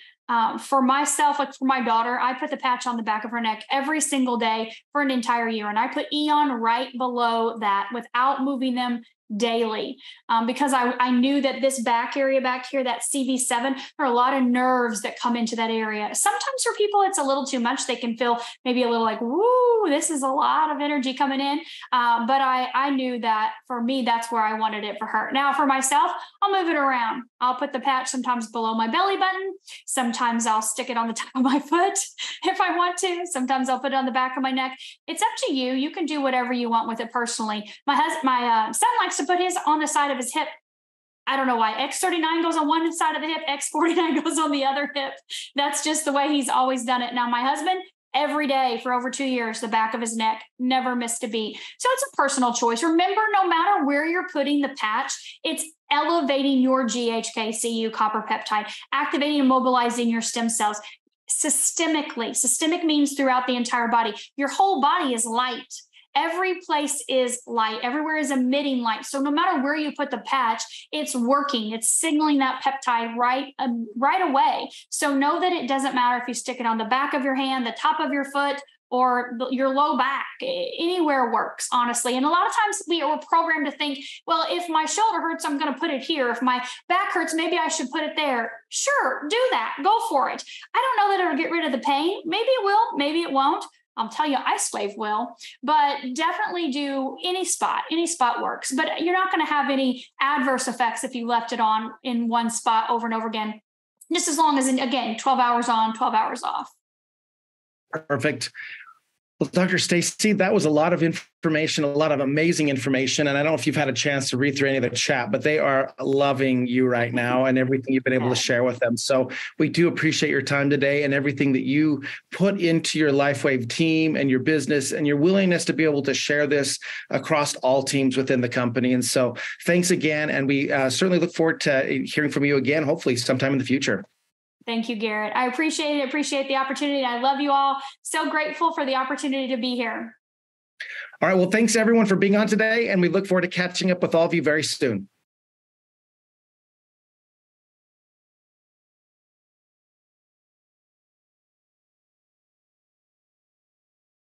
For myself, like for my daughter, I put the patch on the back of her neck every single day for an entire year. And I put Eon right below that without moving them daily, because I knew that this back area back here, that CV7, there are a lot of nerves that come into that area. Sometimes for people, it's a little too much. They can feel maybe a little like, woo, this is a lot of energy coming in. But I knew that for me, that's where I wanted it for her. Now for myself, I'll move it around. I'll put the patch sometimes below my belly button. Sometimes I'll stick it on the top of my foot if I want to. Sometimes I'll put it on the back of my neck. It's up to you. You can do whatever you want with it personally. My son likes to put his on the side of his hip. I don't know why. X39 goes on one side of the hip, X49 goes on the other hip. That's just the way he's always done it. Now, my husband, every day for over 2 years, the back of his neck, never missed a beat. So it's a personal choice. Remember, no matter where you're putting the patch, it's elevating your GHK-Cu copper peptide, activating and mobilizing your stem cells systemically. Systemic means throughout the entire body. Your whole body is light. Every place is light. Everywhere is emitting light. So no matter where you put the patch, it's working. It's signaling that peptide right away. So know that it doesn't matter if you stick it on the back of your hand, the top of your foot, or your low back. Anywhere works, honestly. And a lot of times we're programmed to think, well, if my shoulder hurts, I'm going to put it here. If my back hurts, maybe I should put it there. Sure, do that. Go for it. I don't know that it'll get rid of the pain. Maybe it will. Maybe it won't. I'll tell you, IceWave will, but definitely do any spot. Any spot works, but you're not going to have any adverse effects if you left it on in one spot over and over again, just as long as, again, 12 hours on, 12 hours off. Perfect. Well, Dr. Stacey, that was a lot of information, a lot of amazing information. And I don't know if you've had a chance to read through any of the chat, but they are loving you right now and everything you've been able to share with them. So we do appreciate your time today and everything that you put into your LifeWave team and your business and your willingness to be able to share this across all teams within the company. And so thanks again. And we certainly look forward to hearing from you again, hopefully sometime in the future. Thank you, Garrett. I appreciate it. Appreciate the opportunity. I love you all. So grateful for the opportunity to be here. All right. Well, thanks everyone for being on today. And we look forward to catching up with all of you very soon.